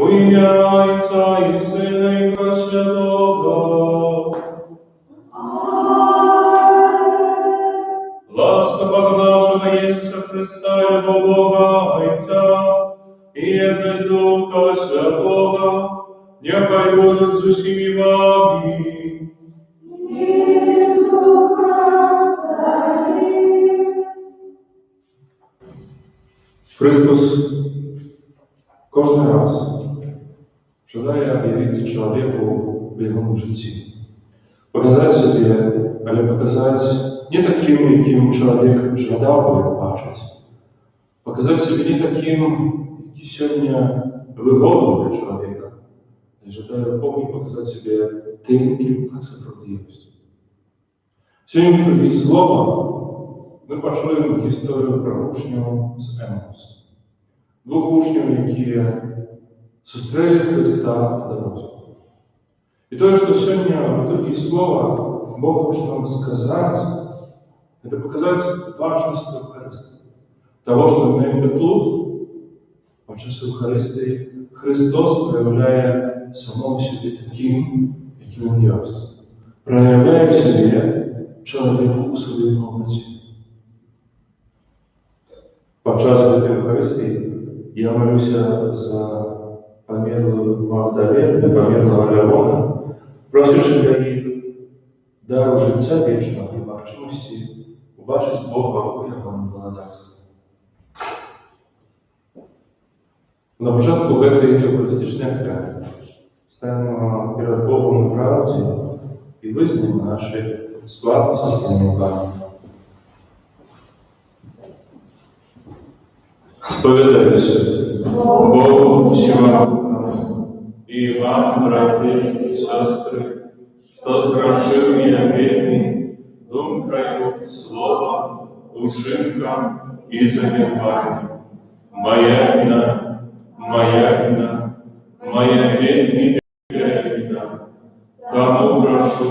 У ім'я Отця і Сина і Духа Святого. Ласка Бога нашого Ісуса Христа, і любов Бога Отця, і єдність Духа Святого, нехай будуть з усіми вами. Христос кожен раз желає об'явитися чоловіку в його житті. Показати собі, але показати не таким, яким чоловік жадав би його бачити. Показати собі не таким, який сьогодні вигодний для чоловіка. Я жадаю Богу показати собі тим, яким так справедливість. Сьогодні в другій слова ми почуємо історію про учнів з Емаусу. Двох учнів, які зустріли Христа на дорозі. І те, що сьогодні в другій слова Бог хоче нам сказати, це показати важність Евхаристії. Того, що ми именно тут, в часі Евхаристії, Христос проявляє самого себе таким, яким Він є. Проявляє себе чоловіку у своїй повноті. Під час Евхаристії я молюся за померлую Магдалену, померлого Леона, просячи для них дару життя вічного і можливості побачити Бога у Його благодарстві. На початку этой евхаристичной храни станемо перед Богом у правді і визнаємо наші слабості і занепання. Сповідаюся Богу всемогутному и вам, братья и сестры, что сгрешил я вельми думкою, словом, учинком и занепанием. Моя вина, вельми вина. Тому прошу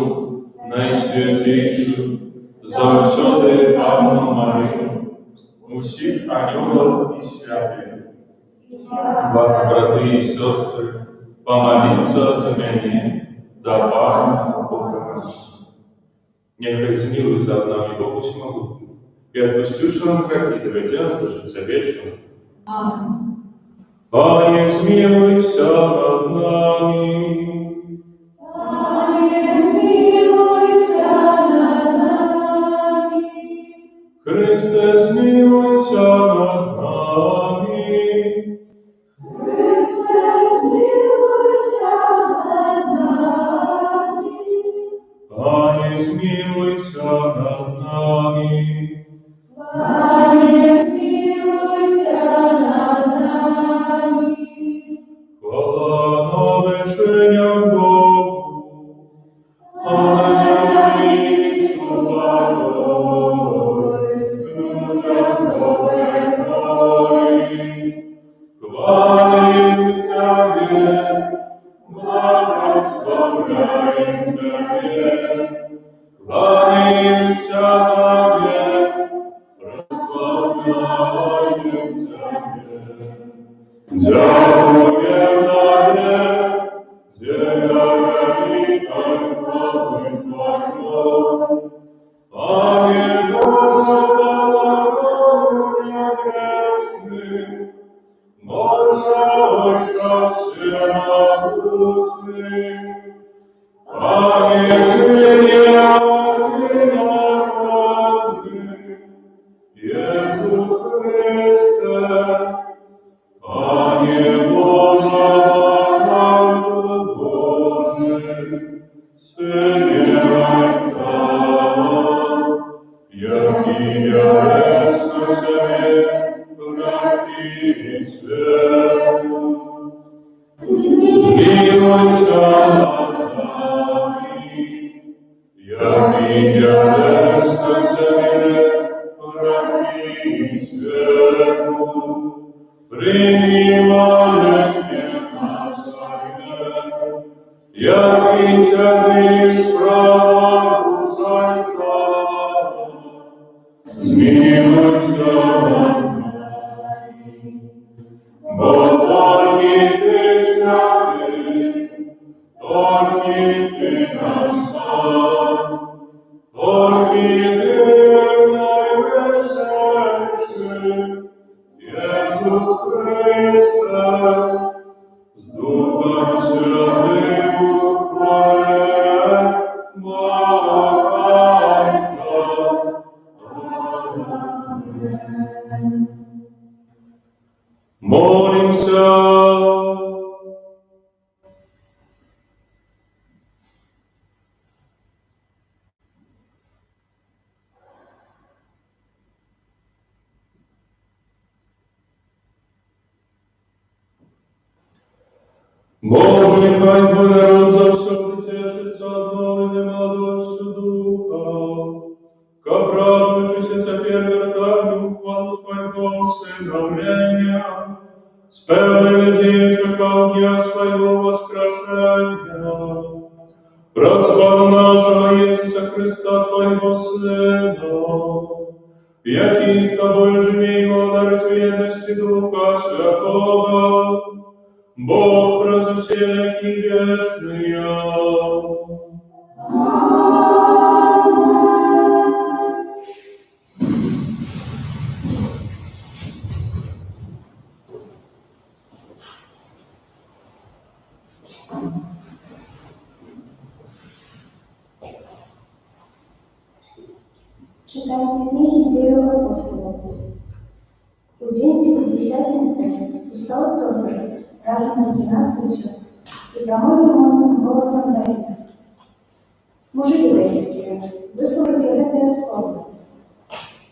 найсвятейшу завсёды Анну Марию, усіх ангелов и святых. Вас, брати і сестри, помоліться за мене, да Пана Бога нашого. Нехай змилуется над нами Бог всемогутний, и отпустивши нам грехи, доведя нас до життя вічного. Аминь. Пане, змилуйся над нами. Христе, змилуйся над нами. Христе, змилуйся над нами. Пане, змилуйся над нами. Пане, змилуйся над нами. Хвала навишенням Богу, а на землі спокой. Бо твої ти Jezu Chryste, z Duchem Świętym uchwale Boga Ojca. Amen. Молимся. Боже, нехай Твой народ завсёды тешится обновленной молодостью Духа, как радуючися теперь верданию хвалу Твоего усыновления, с певной надеей чекал дня Своего воскрешения. Распада нашего Иисуса Христа, Твоего Сына, який с Тобой живи и владарить в едности Духа Святого, Бог прозусек и вечный. Читание книги Деяний апостолов. В день Пятидесятницы встал Петр разом с 12 и громовым голосом говорит: «Мужи еврейские, выслушайте это слово.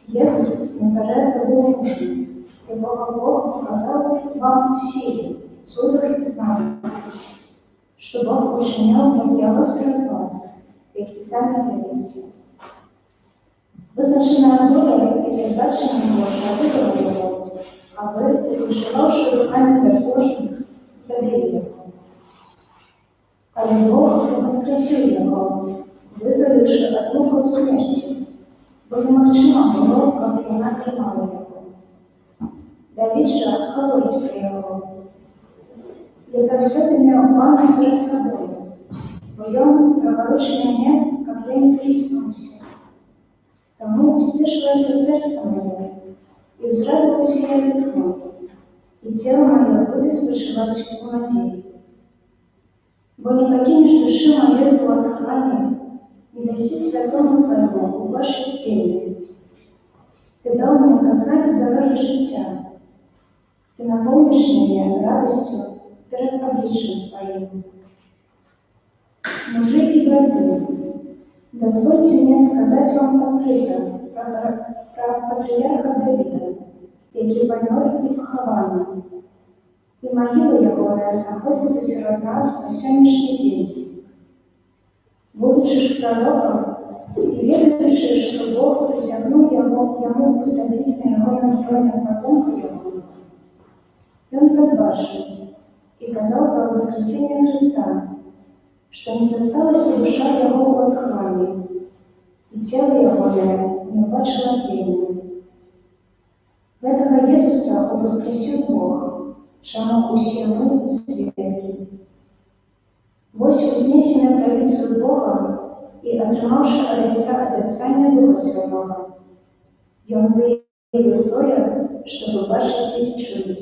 Иисус из Назарета был мужем, и Бог показал вам в силе, судах и знаниях, что Бог учинял разъявление от вас, как и сами верите. Вызначенная воля и передбаченная Божья выбрала его, а вы, приживавшие руками безбожных, забили его. А Бог воскресил его, вызовивши от муки смерти, бо немагчима було, как вона тримала его. Давид же отхалить при его. Я завсёды имел Пана перед собой, бо он проворочил меня, как я не приснулся. Тому стишилося серце моє, і взрадилося язик мой, і тіло моє буде спочивати у надії. Бо не покинешь души моей от храни, не даси святому Твоему упавшей пение. Ты дал мне познать дороги життя, Ты наполнишь меня радостью перед обличием Твоим. Мужи и братья, дозвольте мне сказать вам открыто про патриарха Давида, який помер и похован. И могила его находится среди нас по сегодняшний день. Будучи ж пророком и ведающий, что Бог присягнул ему посадить на его могиле потомка его, и он предбашил и казал про воскресение Христа, что не состалась душа его от храни, и тело его не убачило тления. Этого Иисуса воскресил Бог, чему усі ми свідки. Вось узнесене правицю Бога і отримавши от Отця обіцяння Духа Святого, Ён виявив тое, що ви бачите і чуєте.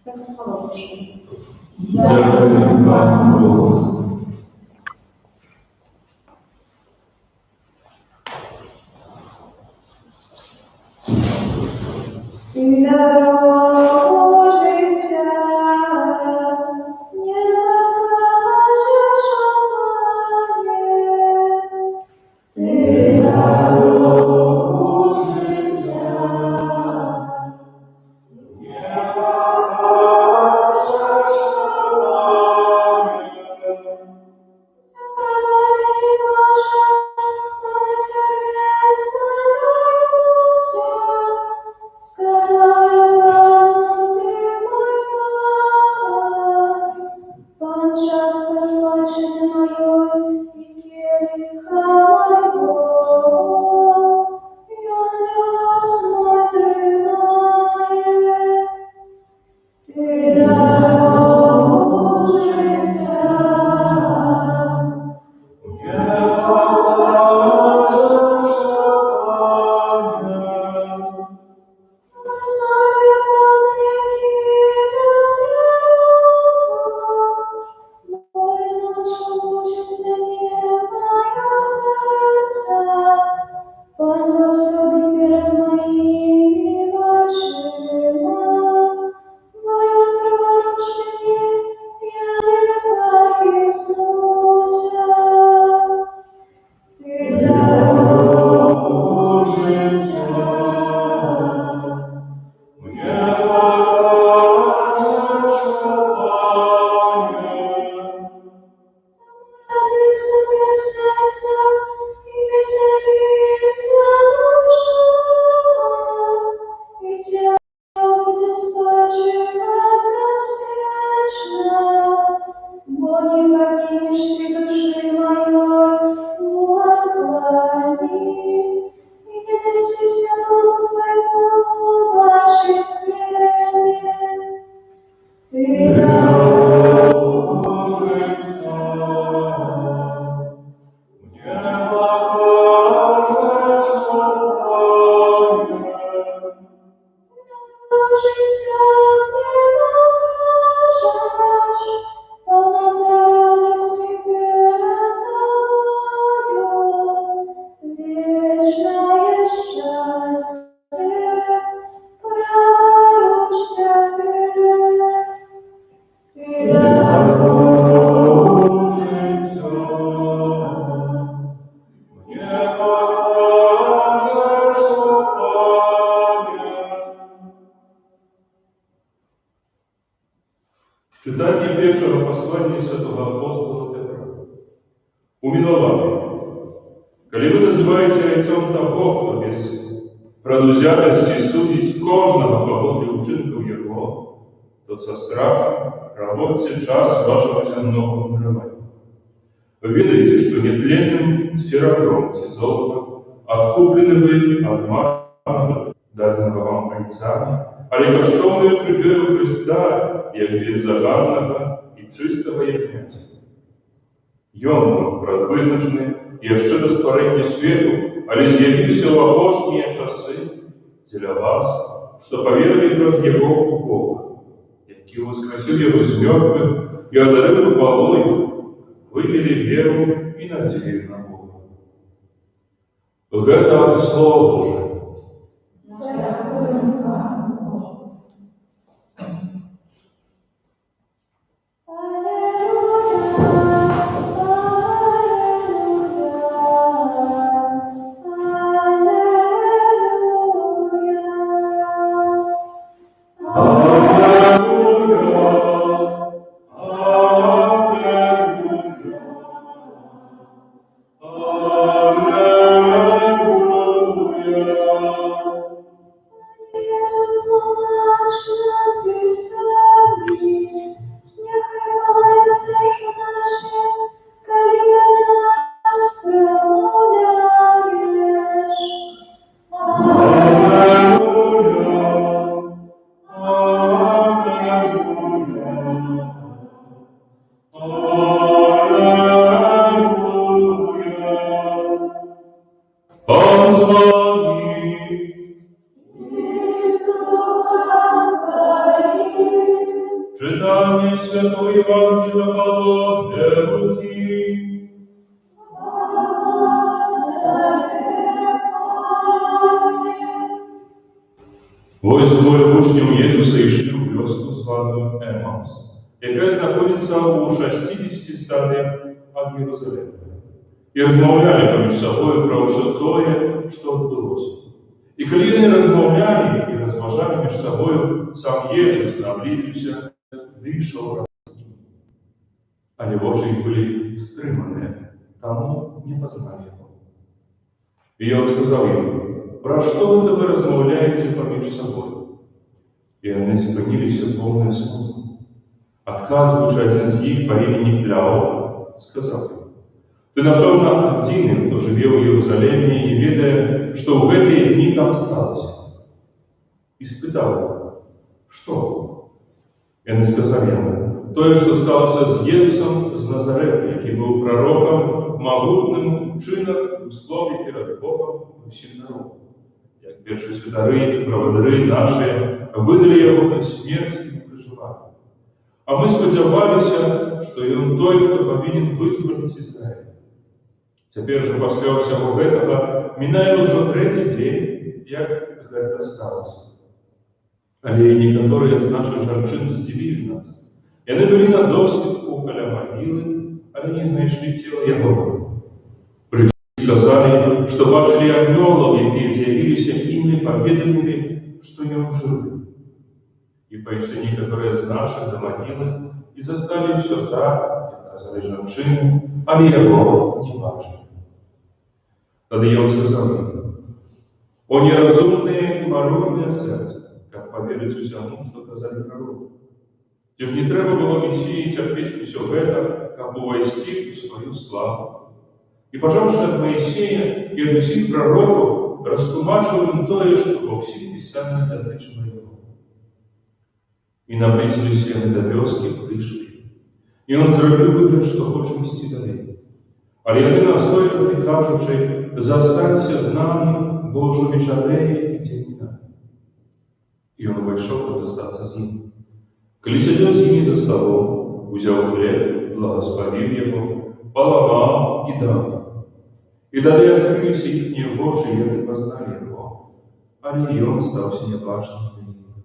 Это слово Божие. Дякую вам, Богу. Ти дорогу життя не покажеш мені. Ти дорогу життя не покажеш мені. Закарай, Боже, на тебе сподіваюся. Сказала життя не покажеш, повнота радості перед тобою, вечное щастя право тебе. Ти Читання першого послання святого апостола Петра. Умилование. Коли вы называете лицом того, кто без предвзятости судить кожного по поводу учинков его, то со страхом проводите час вашего земного мирования. Вы видите, что нетленным серебром и золотом откуплены вы от марного, даденного вам бойцами, але коштовною кров'ю Христа, як беззаганного і чистого ягнятя. Ён був предвизначений ще до створення світу, але з'явився в апошні часи для вас, що повірили через Його у Бога, який воскресив Його з мертвих і одарив хвалою, вивели віру і надію на Бога. Гэта Слово Божие. Читання Святого Євангелія Павла Луки. Ось двоє учнів Єсуса йшли у вёску звану Емаус, яка знаходиться у 60 стадіях від Єрусалима. І розмовляли поміж собою про все тое, що відбулося. І коли вони розмовляли і розважали між собою, сам Єсус наблизився, дышал раз с ним. Але очи их были стриманы, тому не познали его. И он сказал им: про что вы тогда размовляете поміж собой? И они спинились полные смутку. Отказывавший один из них по имени Пляо сказал им: ты, напевно, один, кто живе в Иерусалиме, и ведая, что в эти дни там сталося. И спитал его: что? И они сказали ему: то, что сталося з Єсусом з Назарета, який був пророком, могутним у чинах, у слові перед Богом і всім народом. Як перші святари і проводири наші видали його на смерть і приживання. А ми сподівалися, що він той, хто повинен визволити Ізраїль. Тепер же після всього этого минає вже третій день, як це сталося. Але некоторые з наших женщин здивили нас. І вони були на досвідку каля могили, але не знайшли тіла його. Прийшли і сказали, що бачили ангелов, які з'явилися і повідомили, що він живий. І пішли некоторые з наших до могили і застали все так, як казали женщини, але його не бачили. Тоді він сказав їм: о неразумне і марудне серце, как поверить всему, что казали пророку. Те ж не треба было Мессии терпеть все это, как увойти в свою славу. И, пожалуйста, от Моисея и от всех пророков растлумачиваем то, что во всех писаниях дотычно его. И наблизились они до вёски, пришли. И он зробив вигляд, что хоче мсти далі. Але вони настойливі, кажучи: застанься з нами, Боже, вечореє і темніна. і ён увайшоў, каб застацца з ім. Калі сядзеў з імі за сталом, узяў хлеб, благословіў яго, паламаў і даў. І тады адкрыліся іхнія вочы, і яны пазналі яго, але ён стаўся нябачным для іх.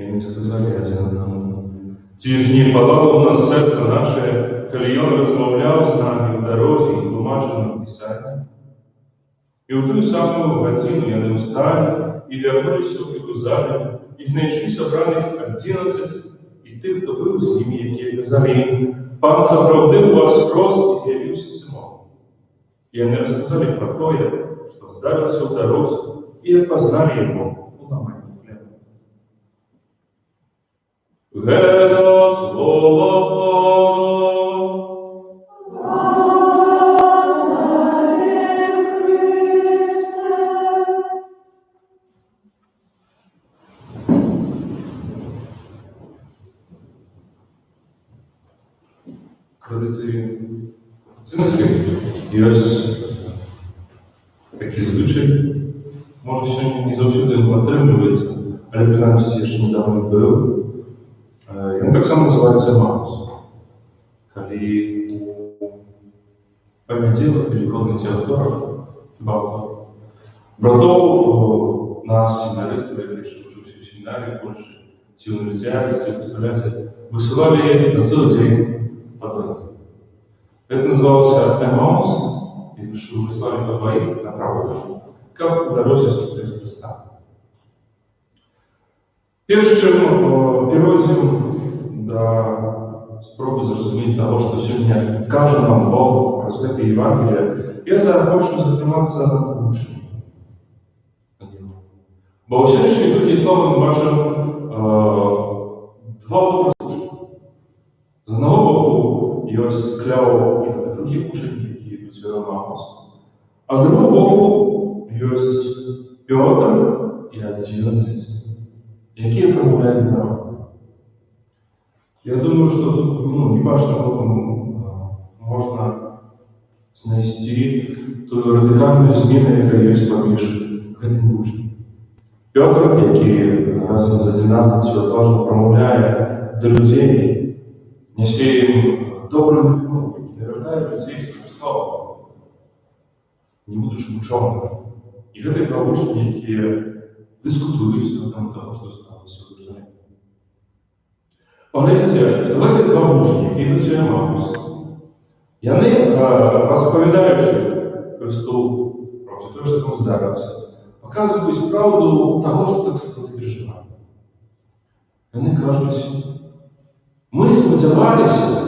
Яны сказалі адзін аднаму: «Ці ж не палало ў нас сэрца нашае, калі ён размаўляў з намі ў дарозе і тлумачыў нам Пісанне?» І ў тую самую гадзіну яны ўсталі і вярнуліся ў Єрусалим, і знайшлі сабраных 11, і тых, хто быў з імі, якія казалі ім: «Пан сапраўды ў вас рост і з'явіўся Сымон». І яны расказалі пра тое, што здарылася ў дарозе, і як пазналі яго у ламанні хлеба. Гэта слова традиції християнської ёсць такі звичай, може сьогодні не заўсёды атрымліваецца, але прынамсі яшчэ недавно быў. Ён таксама называецца Эмаус. Калі у панядзелак велікодных театрах, хіба братоў нас, семінарыстаў, які яшчэ вучыўся ў семінарыі, в Польшчы, ці ў універсітэце, ці ў пастуляце, высылалі на цэлы дзень по двоих. Это называлось Эмаус, и выслали по двоих на правду, как в дороге сустрэць Христа. Перш чым перайдзем да спробы зразумець таго, што сёння кажа нам Бог праз гэта Евангелие, я захочу затрымацца на вучні. Бо ў сённяшніх другіх словах мы бачым два вобразы. З аднаго боку ёсць кляў і других учнів, які йдуть в Емаус. А з другого боку ёсць Петр і 11, які промовляють народ. Я думаю, що тут небачно можна знайти ту радикальну зміну, яка є поміж гэтым учнем. Петр, який разом з 11 відважно промовляє до людей, несе їм добру новину, який навертає людей з Христом, не будучи ученим. І гэты два учні, які дискутують на тему того, що сталося в Єрусалимі. Поглядите, що гэты два учні, які йдуть в Емаус, яны, розповідаючи Христу про те, що там здарилося, показують правду того, що так справді переживали. Вони кажуть, ми сподівалися,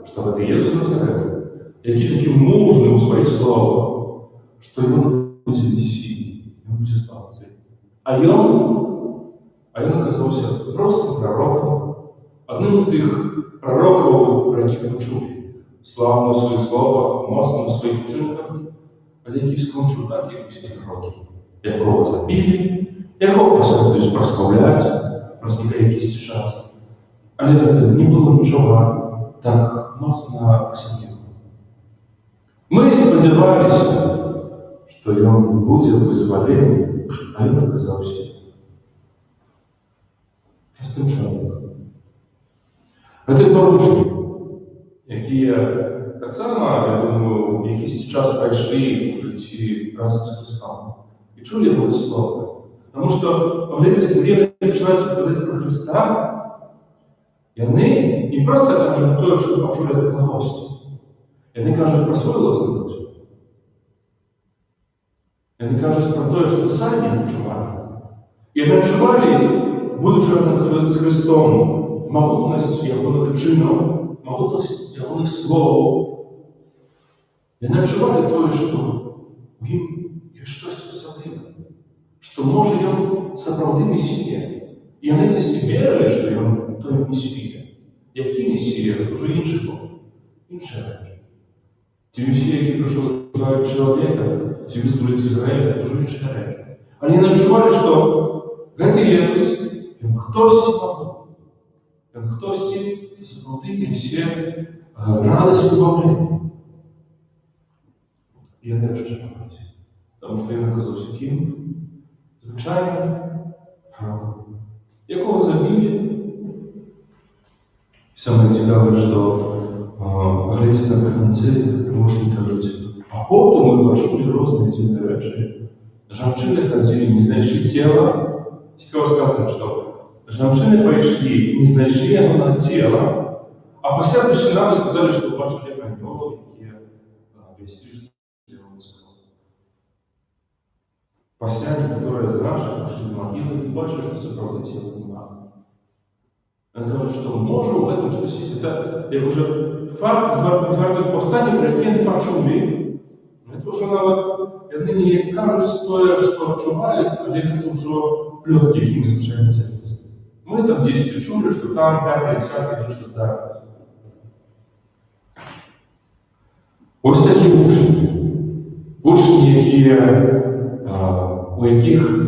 що гэта Єсус Назарет, який такий мужний у своїх словах, что он будет Мессией, он будет спасителем. А он оказался просто пророком, одним з тих пророків, про яких ми чули, славно у своїх словах, моцно у своїх вчинках, але який скончив так, як усі ті пророки, якого забили, якого будуть прославляти, просто якийсь час. Але не було нічого так моцно осінного. Ми сподівалися, что он будет вызволен, а он оказался простым человеком. Гэта два учні, якія таксама, я думаю, якийсь час пройшли в житті разом з Христом і чули Його слово. Тому що, поглядите, коли починають говорити про Христа, вони не просто кажуть те, що почули від гості. Вони кажуть про свою власну душу. Вони кажуть про те, що самі відчували. І вони відчували, будучи разом з Христом, могутність Його чином, могутність Його слова. Вони відчували те, що в їм є щось особливе, що може Він справді Месія. І вони десь вірили, що Він той Месія. Який Месія, це вже інший Бог, інша речі. Ті Месія, які прийшов збавити чоловіка, ці визволити Ізраїля, це вже інша речі. Але вони відчували, що гэта Єсус, Він хтось могутній. Він хтось справді несе радість вибавлення. І вони розчарувалися. Тому що Він оказався ким? Звичайним в изобилии. Самое цікаве, що глядячи на Карнацей, можна кажуть, а потім ми почули різні дивні речі. Жанчини ходили, не знайшли тіла. Цікаво сказано, що жанчини прийшли, не знайшли його на тіло, а після прийшли нам і сказали, що бачили аньоли, які вестили, що його Господь. Пасяне, которые з наших пришли в могилы, бачили, что це правда тіло немає. Він каже, що може в этом щось. Це як уже факт звернути повстання, про яке не почули. Це вже навіть нині кажуть стоя, що чувають, але це вже плетки, якими звичайно цілиться. Ми там десь чули, що там 5-10 більше здають. Ось такі учні. Учні, у яких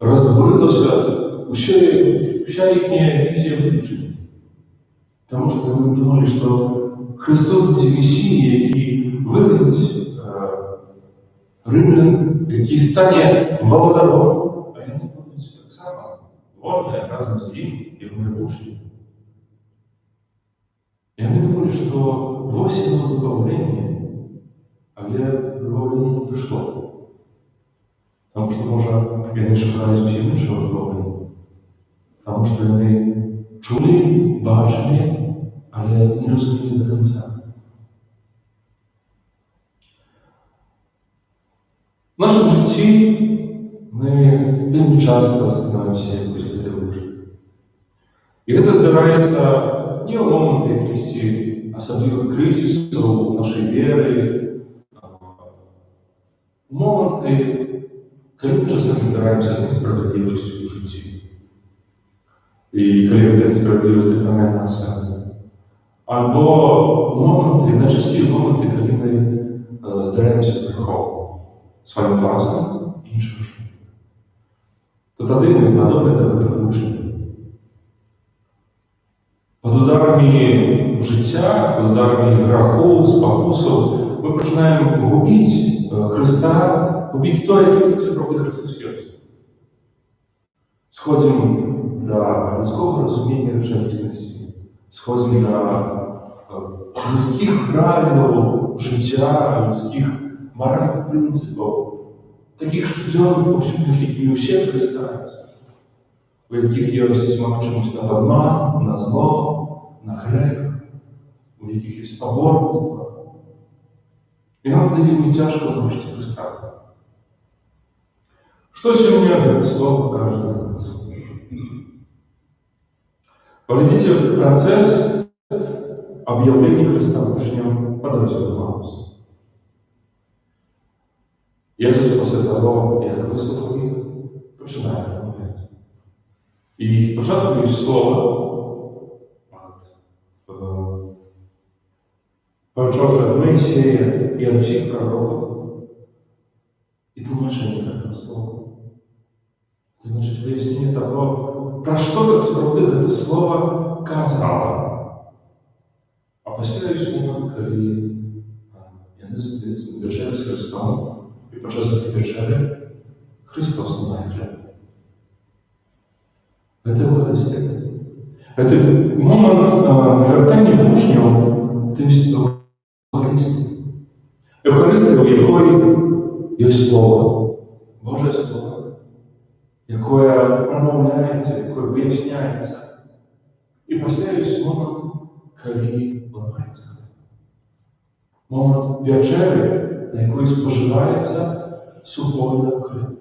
розбурилася вся їхня візія виключення. Тому що вони думали, що Христос буде Месією, який вигонить римлян, який стане володаром, а вони будуть так само вольні разом з ним і вони учні. И они думали, что вовсе было добавление, а где добавление не пришло. Потому что, может, они шукали зовсім іншого добавлення. Тому що вони чули, бачили, але не розуміли до кінця. В нашому житті ми вельми часто становимося якось підривушки. І це збирається не в моменти якихось особливих кризисів нашої віри, в моменти, коли ми часом збираємося з несправедливістю в житті. І коли ця несправедливість доповнює нас самі. Або моменти, найчастіше моменти, коли ми здараємося з гріхом, своїм власним і іншим життям. То тоді ми подобні до таких учнів. Под ударами життя, под ударами греху, спокусу, ми починаємо губити Христа, губити то, яке так справді Христос є. Сходимо до людського розуміння речовісності, сходимо до людських правил життя, людських моральних принципів, таких щоденних повсюдних, які у всіх Христа, у яких є смак чомусь на обман, на зло, на грех, у яких є споборництво. І нам вельми тяжко бачити Христа. Что сегодня это слово каждый раз? Поглядите в процесс объявления Христа учням по дороге в Маус. Иисус после того, как выслушал их, начинает говорить. И спочатку есть слово, почавши от Моисея и от всех пророков, и тлумачение этого слова. Это значит выяснение того, про что так справді это слово казало. А після є момент, коли вони зустрілися на вечері з Христом, і під час вечері Христос ламає хліб. Это Евхаристия. Это момент навертання учнів, то есть Евхаристии. Евхаристия, у якої є Слово, Боже Слово, яке промовляється, яке виясняється. І після є момент, коли ламається. Момент вечері, на якої споживається сухой хліб.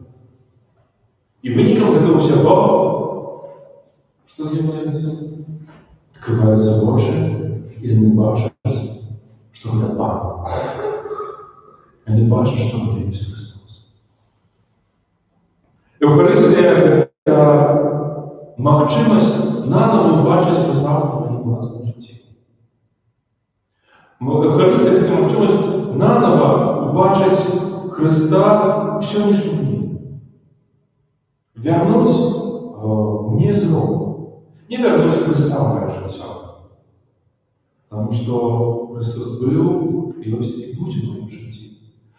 И выником этого всего, что з'является? Открываются очи, и они бачат, что это Папа. Они бачат, что это есть Христос. Евхаристия – это можливість наново бачити Христа в своєму власному житті. Евхаристия – это можливість наново бачити Христа в сьогоднішньому дні. Вернуть мне зло. Не вернуть Христа в мое життя. Потому что Христос был, и и будет в моем житті.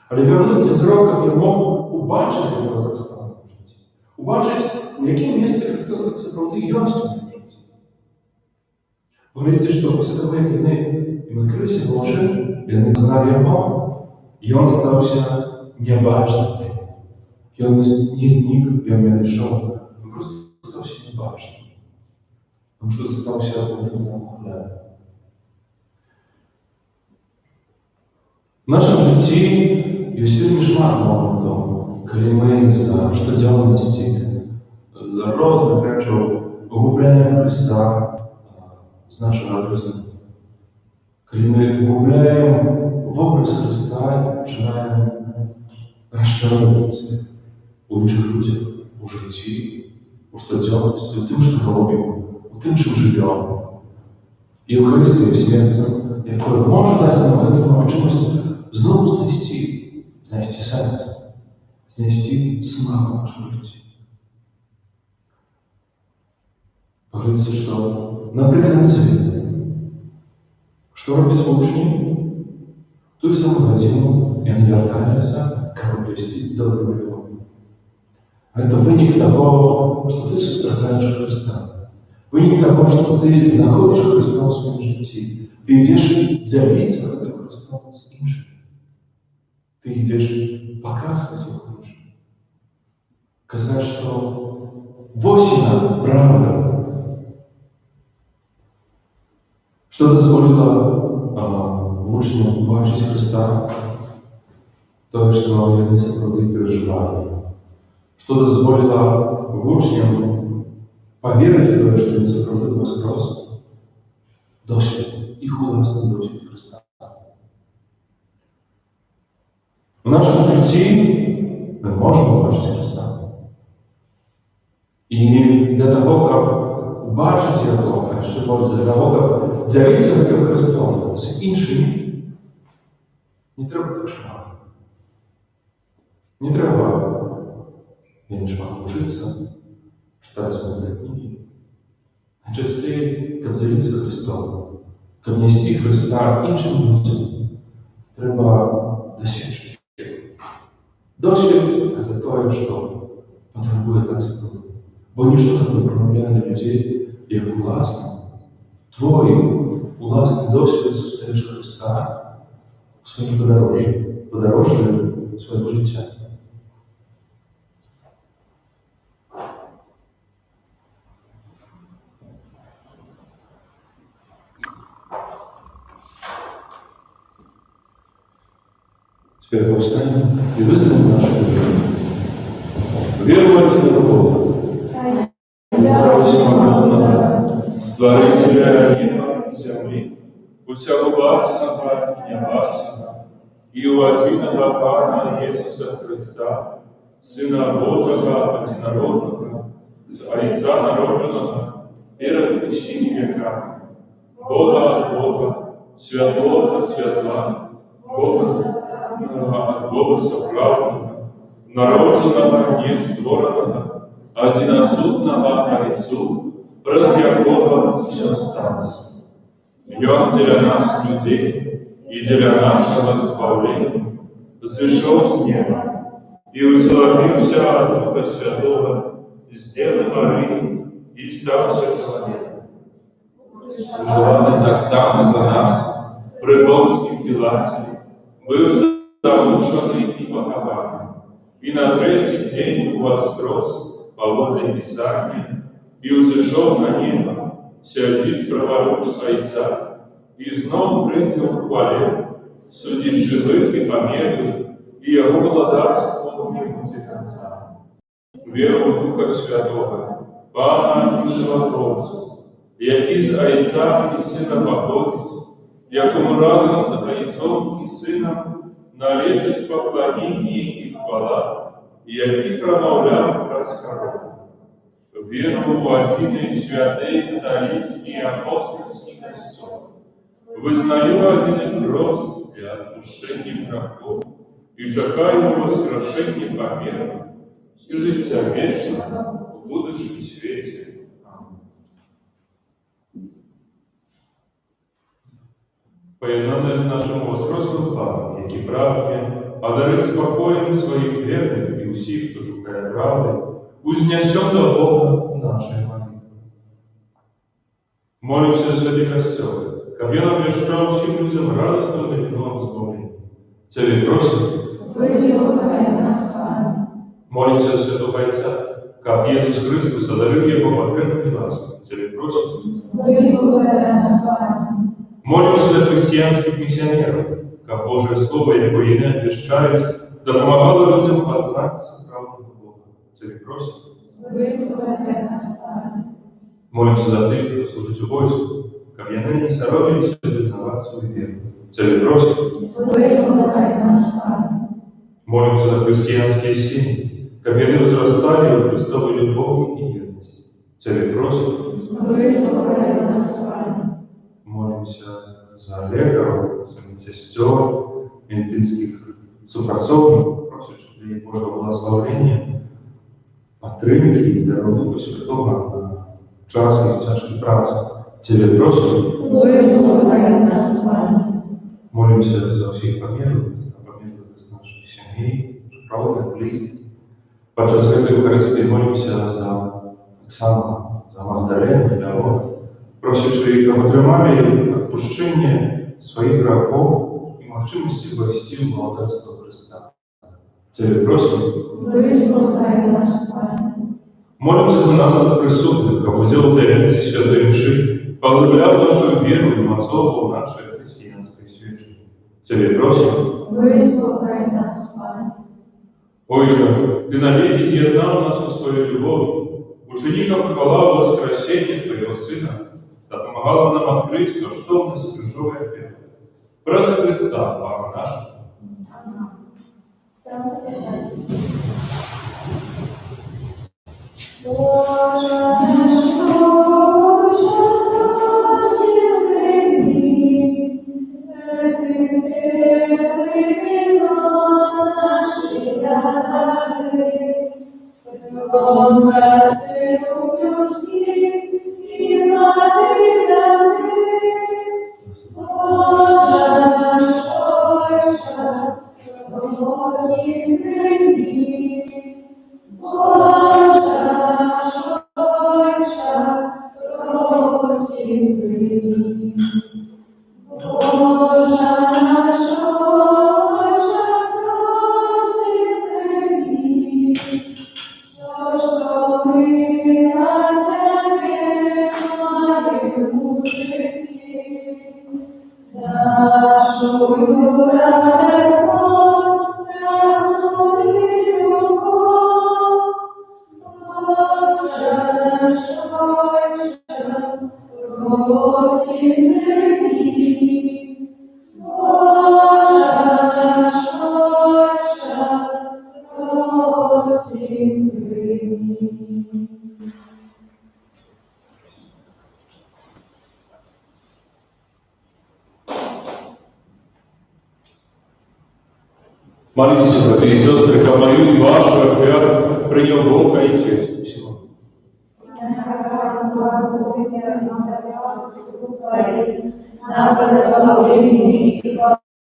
Але вернуть мне зло, как я мог убачить этого Христа в моем житті. Убачить, на якому місці Христос так справді є в своєму житті. Говориться, що після того, як їм відкрився Боже, вони знали Його, і Він стався небачним. І Він не зник, Він не пішов. Він просто стався небачним. Тому що стався образом хлеба. В нашому житті є вельми шмат моментів, коли ми за щоденності, за різних речей губляємо Христа з нашого розуму. Коли ми губляємо в образ Христа і починаємо розчаровуватися у інших людях, у житті, у щоденності, у тим, що робимо, у тим, чим живемо. І Євхаристія є місцем, яке може дати нам этому чомусь знову знайти сенс, знайти смак в нашому житті. Говориться, що наприкінці, що роблять учні, в ту саму годину вони вертаються, кого привести до Бога. Это вынік того, что ты сострадаешь Христа. Вынік того, что ты знаходишь Христа в своем житті. Ты идешь делиться этим Христом с іншими. Ты идешь показывать его іншим. Казать, что вот она правда. Что дозволило учням побачити Христа? То, що вони це правди переживали. Что дозволило учням поверить в то, что Він правди воскрес? Досвід, їх власний досвід Христа. В нашому житті ми можемо бачити Христа. І для того, щоб бачити Його, а ще більше для того, щоб ділитися таким Христом з іншими, не треба так шмат. Не треба меньше учиться, читать Божьи книги. А частей, как делиться Христом, как нести Христа іншим людям, треба досвідчити. Досвід – це те, що потребує так сказати. Бо ніщо так не промовляє людей, як власне. Твій власний досвід зустрічаєш Христа у своїй подорожі свого життя. Теперь повстанем и вызовем нашу веру. Веру в Отца Бога, Отца Всемогущего, Створителя неба и земли, усяго башенного и небашенного, и у единого Пана Иисуса Христа, Сына Божьего Одинородного, с Отца народженного, перед всеми веками, Бога от Бога, Святого от Святла, Бога от Бога соправленного, народженного, нестворенного, одиносудного Отцу, през Бога все осталось. И Он для нас, людей, и для нашего избавления, сошел с неба, и утеловился от Духа Святого, из Девы Марии, и стался человеком. Желанный так само за нас, при Понтском Пилате, был замученный и похованный, и на третий день воскрес по воле Писания, и взошел на небо, сядет праворуч Отца, и снова придет в хвале, судить живых и померлых, и Его благодарство не будет конца. Веру в Духа Святого, Пана и Животворца, який з Отця і Сина походить, якому разом з Отцом і Сином належить поклонение и хвала, який промовляв розхорон. Веру в один святий католицький апостольский Христос. Вызнаю один крест для отпущения грехов и чекаю воскрешения по миру и життя вечного в будущем свете. Поєднане з нашим воскресним Паном, який прагне одарить спокоєм своїх вірних і усіх, хто шукає правди, узнесем до Бога нашей молитвы. Молимся за святый Костел, как я обещал всем людям радостного нового избавления. Цели просим, молимся за святого Отца, как Иисус Христос одарил его потребной лаской. Цели просим, молимся за христианских миссионеров, как Божие Слово и Его имя обещает, да помогало людям познать сокровенного Бога. Цели просим, молимся за тех, кто служит у войску, как я ныне соромились признавать свою веру. Цели просим, молимся за христианские семьи, как они возрастали в Христовой любови и верности. Цели просим, молимся за лекаров, за медсестер, медицинских супрацовников, просим, чтобы их Божьего благословения, підтримки і дару Духа Святого на час їх тяжкої праці. Тебе просим, молимся за всех померлых, с наших семей, родных, близких. Подчас Святой Евхаристии молимся за Оксану, за Магдалену, за Рона, просячи їх отримали відпущення своїх грехов і можливості ввести в молоденство Христа. Тебе просим, молимся за нас тут присутных, кому сделал таинство Святой Мши, поглублял нашу веру и масовку нашей христианской свечи. Тебе просим, Ойже, Ты навеки изъединал нас в своей любови, учини нам хвала воскресения Твоего Сына, да помогала нам открыть, что в нас крыжовая вера. Проси Христа, Бога нашего. Боже наш, Боже, просим, прими, наши дары, он простил плюски и воды земли. Боже наш, Боже, просим, прими, Боже наш, Боже, просим, прими. Боже наш, Боже, просим, прими. То, что мы от Тебя маем в житии, нашу радость, красу и любовь. Боже наш, Боже, просим, прими. Боже наш, Боже, просим, прими. Молитесь, братья и сестры, как мою и вашу веру принял Бог и Отец всего. На прославление и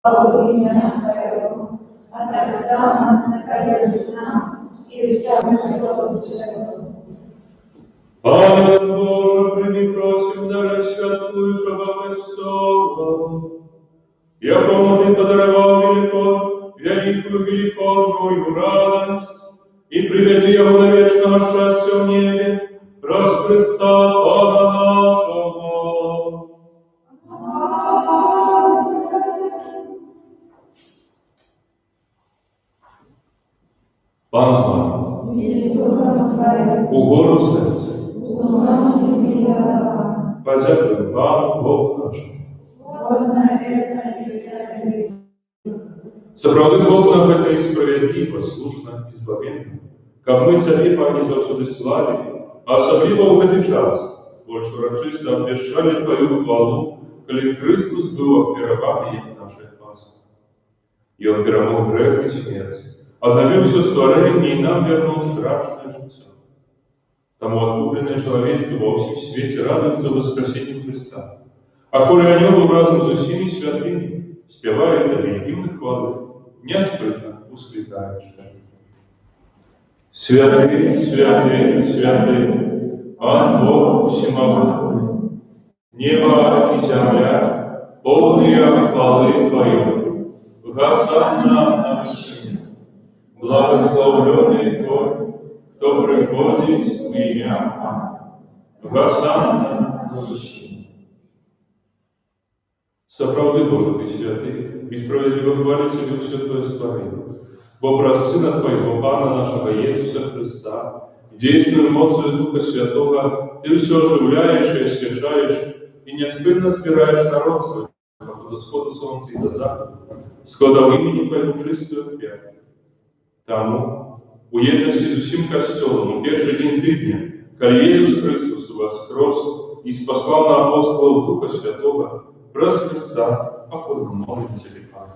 хвалу имя Своего, а так само наконец нам и всякому Слову Своему. Пане наш Боже, прими, просим, даруй святую Чобовесову, якому Ты подаровал великую великодную радость, и приведи его до вечного счастья в небе, ради Христа Бога нашего. Пан з вами, у гору серця, подякуємо Пану Богу нашому. Сопроводи Бог нам это и справедливо, слушно, избавленно, как мы Тебе, Пане, завсюди славили, а особливо в этот час, больше урочисто обвещали Твою хвалу, коли Христос был охвирован в нашей Пасхи. И Он перемог грех и смерть, обновил все створение и нам вернул страшное житие. Тому откупленное человечество во всем свете радуется воскресению Христа, а коли о Нем разом с усими святыми спевает Тебе гимны хвалы, неспытно ускликаючи. Святый, святый, святый, Ан Бог всемогущий, небо и земля, полные хвалы Твоей, Госанна на вышине, благословленный Твой, кто приходит в имя Госанна на вышине. Соправды, Боже, Ты святый, и справедливо хвалит Тебе все Твое створение. В образ Сына Твоего, Пана нашего Иисуса Христа, действуя мощью Духа Святого, Ты все оживляешь и освещаешь, и неспынно сбираешь народ свой, до схода солнца и до захода, схода в имени Твоего чистую хлеб. Тому, у едности с усім костелом, у первый день тыдня, коль Иисус Христос воскрес и спаслал на апостолов Духа Святого, през Христа, покорно молим Тебе, Пане.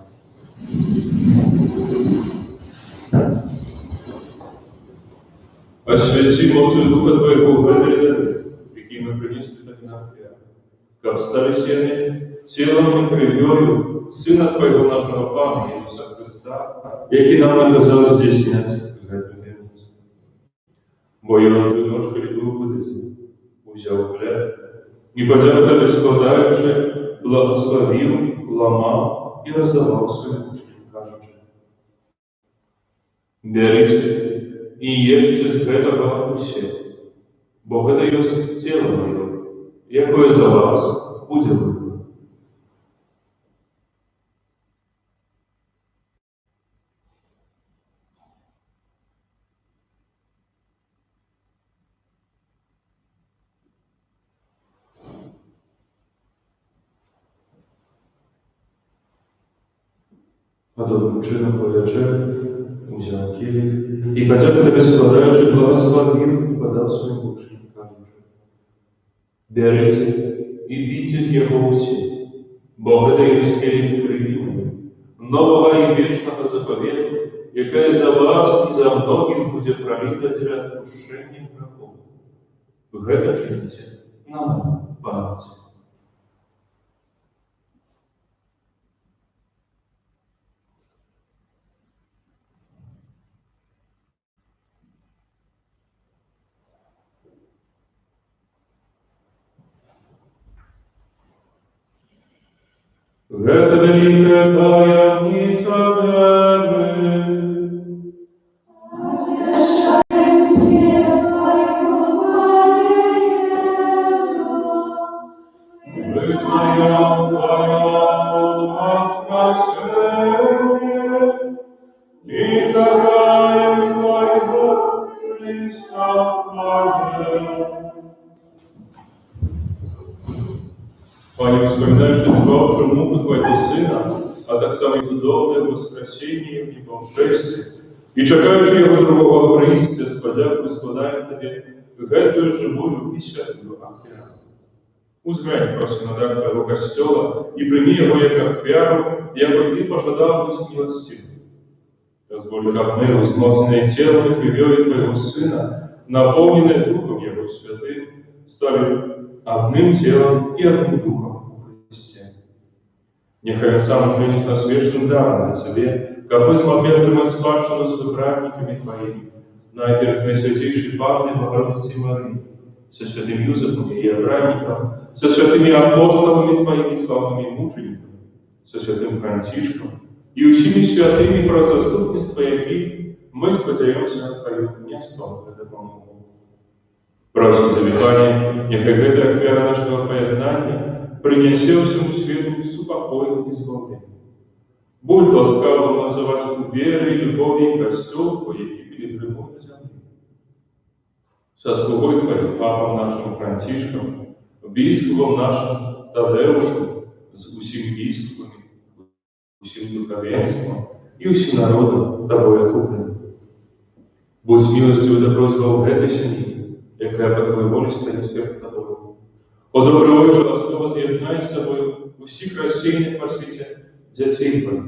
Освяти мощью Духа Твоего в этой дары, какие мы принесли Тебе на хлеб, как стали сены телом и кровью Сына Твоего нашего Пана Иисуса Христа, який нам наказал здесь снять в эту границу. Бо я на Твою ночь любил выдать, взял хлеб, и подяв Тебе складаючи, благословил, ломал и раздавал своим ученикам, кажучи: берите и ешьте з гэтага усе, бо гэта ёсць цела маё, якое за вас будзе выканано. Подобным чином по вечері узяв келих, і подяку Тебе складаючи, благословив і подав своїм учням, кажучи: берите і пійте з його усі, бо гэта ёсць келих крові моєї, нового і вічного заповіту, яке за вас і за многих буде пролито для відпущення грехов. Гэта чините на мою пам'ять. Это великая таямница веры. Отвечаем свет Твоему, Пане Иисус, Вызнаем Твое воскресение и чараем Твоего Христа Твоего. Пане, вспоминаючи звавши муку Твоего Сына, а так само и цудовное воскресение и повшествие, и чекаючи Его другого прийстя, з подякою складаємо Тобі гэтую живую і святую ахвяру. Узглянь, просим, на дар Твоего костела и прими его як ахвяру, яко Ты пожадал быть милостивым. Дозволь, как мы, усмоценные телом и кровью Твоего Сына, наполненные Духом Его Святым, стали одним телом и одним Духом у Христе. Нехай сам учинить нас вечным даром на Тебе, как мы смогли отримать спадщину с выбранниками Твоими, наперед Наисвятейшей Панной Богородицы Марии, со святым Юзефом и Авраамиком, со святыми апостолами Твоими славными мучениками, со святым Францишком и усими святыми про заступництво, яких мы сподяемся на Твою нестом этому. Просим за Пане, нехай гэта ахвяра нашего поєднання принесе всему свету супокой и избавление. Будь ласкавым называть у веры и любови костел Твой, який пилигримует на земле. Со слугой Твоим, Папом нашим Францишком, Бискупом нашим Тадеушем, с усім бискупами, усім духовенством и усім народом Тобой окупленным. Будь милостивый до просьба в этой семье, якая по Твоей воле стоит перед Тобою. О добровольче ласково з'єднай з собою усіх розсіяних по світі дітей Твоїх.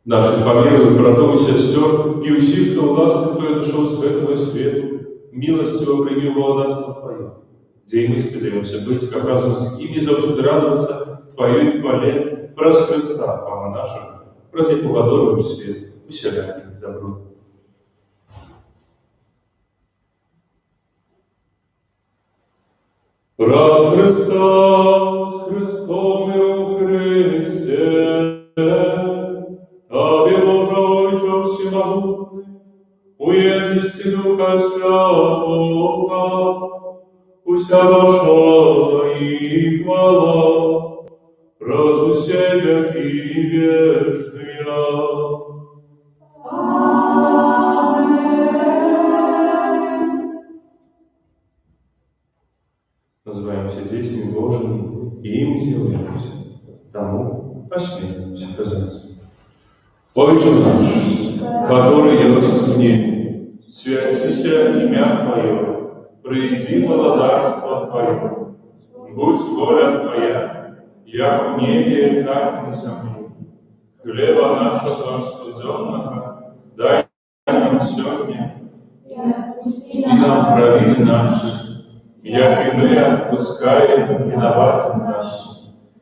Наших помилуй, братов и сестер, и усіх, хто власти Твоє дошел з этого свету, милостиво прими благодатство Твое, где и мы сподеемся быть, как разом с ними завсюди радоваться Твоей хвале, праз Христа, Пана нашего, праз Яку водору свет, усяких добро. Раз Христос, Христом и у Христе, Тебе, Боже, Отче всемогутный, у едности Духа Святого, вся ваша и хвала, разу себя и вечная. Называемся детьми Божьими и им сделаемся. Тому осмелимся сказать. Отче наш, который есть в небе, святися имя Твое, приди благодарство Твое, будь воля Твоя, як в небе, так и на земле. Хлеба нашего ежедневного дай нам сегодня, и нам провины наши, як и мы отпускаем виноватым нашим,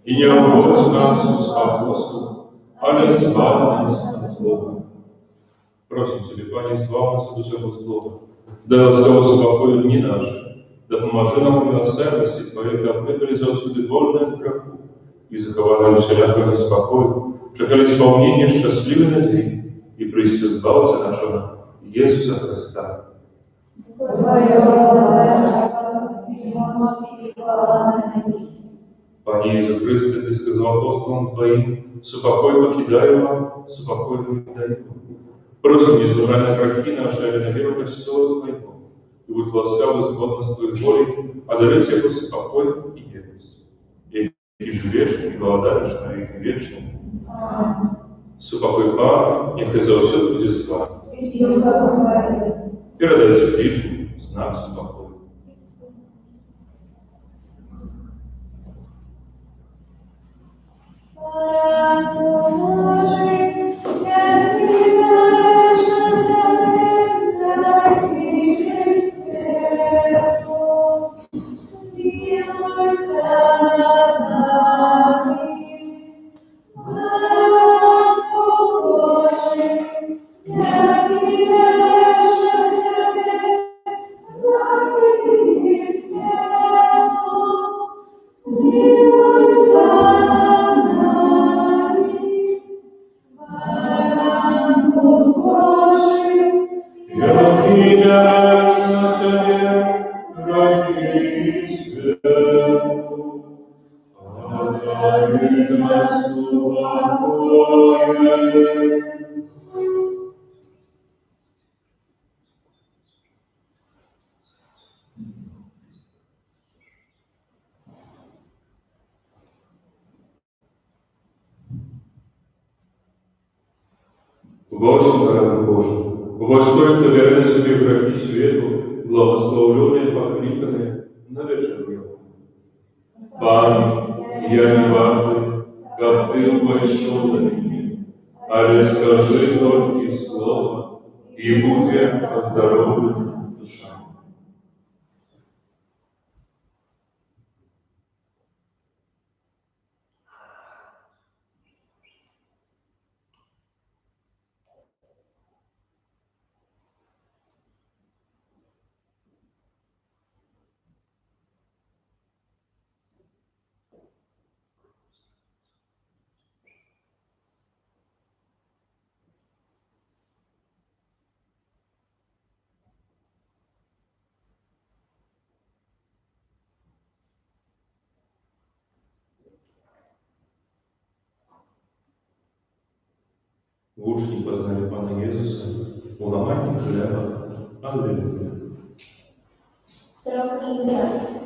и не вводь нас в искушение, але избавь нас от злого. Просим Тебя, Пане, избавь нас от всего злого. Дай ласкавого покою дни наши, да поможи нам милосердности Твоей, как мы были завсюди вольны от греху, и заковали всякого неспокою, чекали исполнение счастливой надеи, и прийти избавиться нашего Иисуса Христа. Пане Иисус Христе, Ты сказал апостолам Твоим, «Супокой покидаю вам, супокой покидаю вам». Просим, не служа на грехи наши, а на веру Христова Твоего, и будь ласкав Господь нас Твоей волей, одарить Его супокой и верность. И живешь, и голодаешь на веки вечные. Супокой Пана, нехай завсёды будет с вами. Передайте ближним знак супокоя. Господи Боже, Господь, Кто верный себе грехи свету, благословленные, покликанные на вечернюю. Пане, я не варты, как Ты вошел на меня, але скажи только слово, и будет оздоровлена душа. Учни познали Пана Иисуса у ломании хлеба. Аллилуйя. Здравствуйте.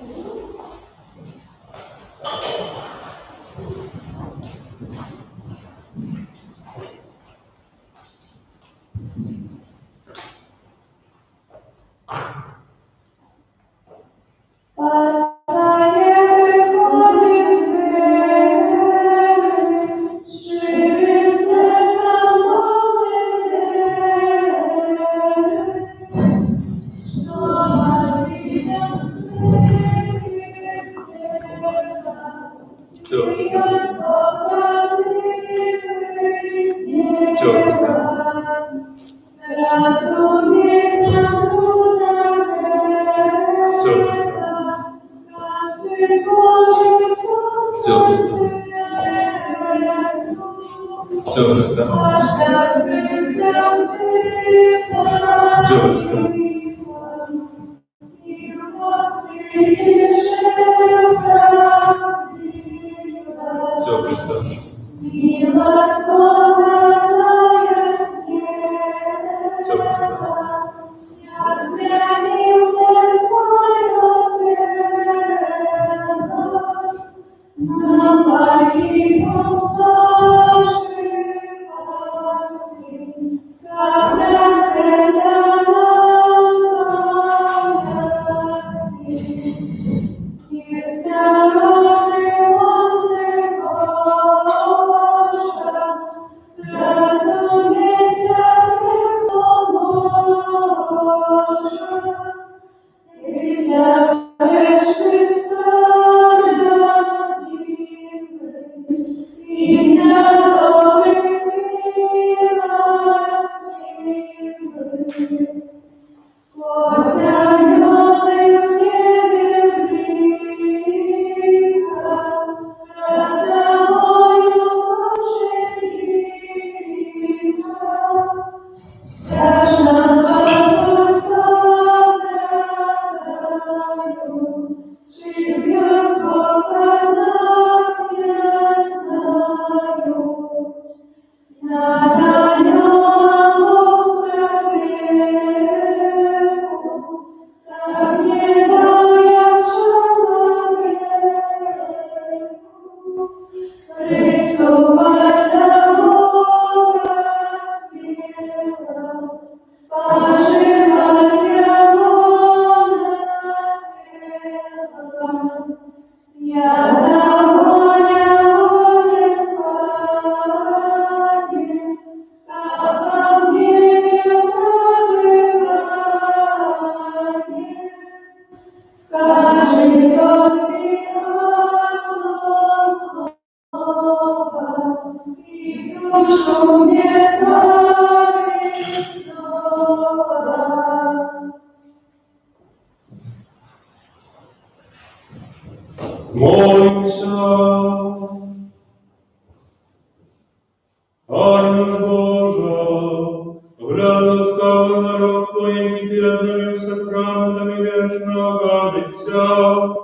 Молимся. Ангел Божа, гляну скали народ Твоїм, і Ти обновив сакраментами вічного життя,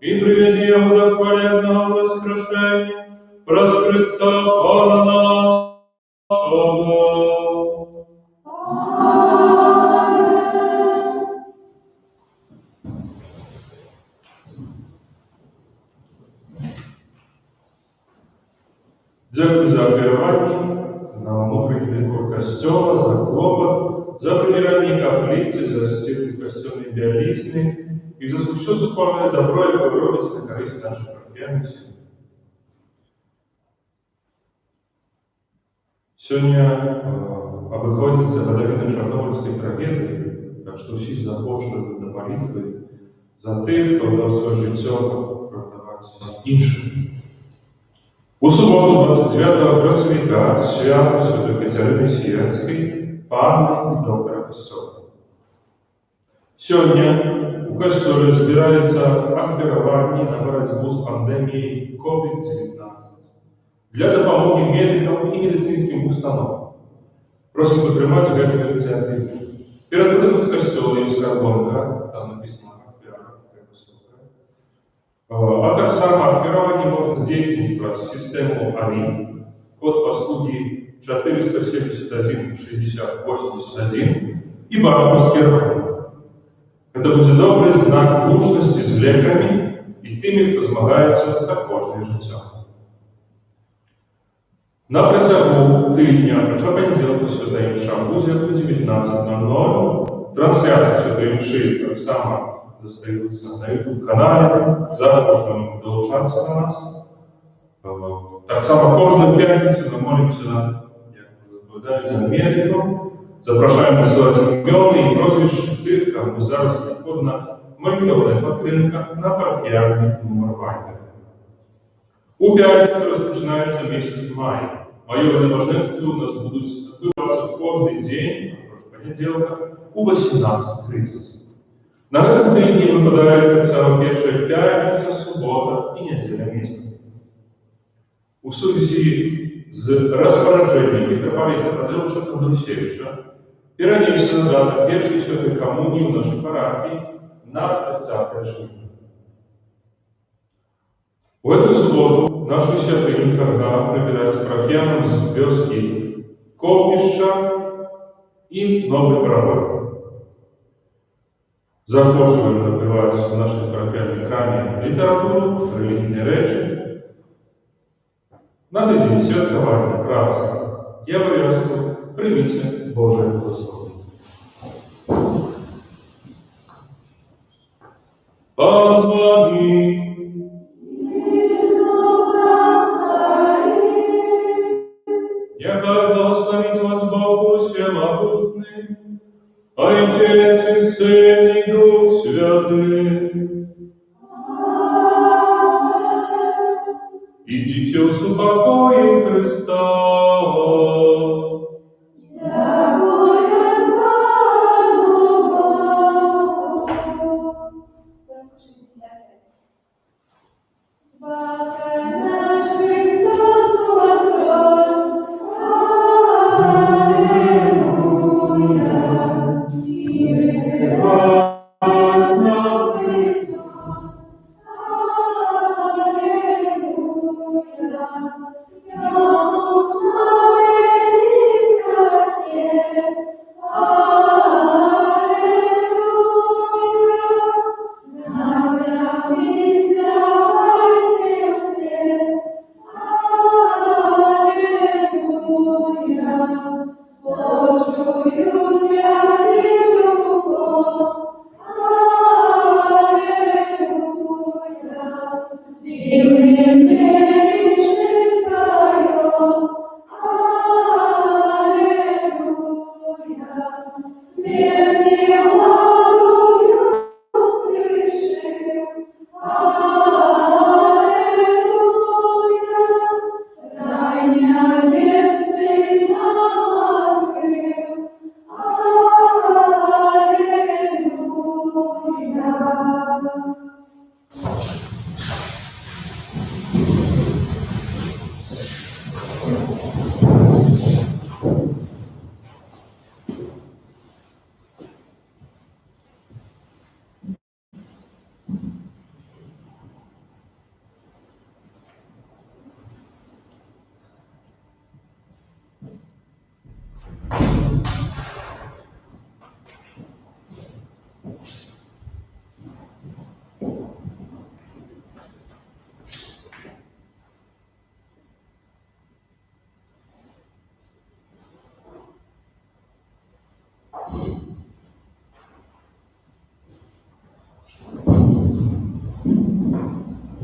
і приведи його до хвалебного воскрешення, праз Христа Пана нашого. Дякую за керування на внутрішній двор костьола, за клопот, за прибирание каплицы, за стирку костюмной биолизны и за все сукольное добро, яке ви робите на користь нашей парафіяльної сім'ї. Сьогодні обиходиться годовщина Чорнобильської трагедії, так що всі запрошують до молитви за тих, хто дав своє життя врятувати інших. У суботу 29 красовика свято Святої Катерини Сіянської, панни і доктора Костьола. Сьогодні у Костьолі збирається аквірування на боротьбу з пандемією COVID-19 для допомоги медикам і медицинським установам. Просимо підтримати цю ініціативу. Перед виходом з Костьола є скарбонка, там написано а так само аквирование можно здесь через систему АРИ, код послуги 471 60 81 и банковский рахунок. Это будет добрый знак дружности с лекарями и теми, кто змагається за кожне життя. На протягу тижня, понеділка Святої Мша буде о 19:00. Трансляція Святої Мши так само застаються на YouTube-каналі, запрошуємо долучатися до нас. Так само кожну п'ятницю ми молимося, як вже розповідали, за медиком. Запрошуємо присилати ім'я і прозвищ тих, кому зараз необхідна молитовна підтримка на парафіяльний номер Viber. У п'ятницю розпочинається місяць мая. Майові набоженства у нас будуть відбуватися кожен день, понеділка, у 18:30. На этом тижні випадає саме перша п'ятниця, субота і неділя міста. У сувязі з розпорядженням митрополита Тадеуша Андрусевича перенесена дата першої святої комунії в нашій парафії на 30 жовтня. В эту субботу нашу святыню черга прибирает с парафияном с вёски Ковмища и Новый Паровой. Запрошуємо набивати в нашій парафіальній храмі літературу, релігійні речі. На тиждень святкування праці я обов'язково прийміться Боже благословення. Пан з вами. Нехай благословить вас Бог Всемогутний, Отец и Сын и Дух Святый. Идите в супокое Христа. Аллилуйя.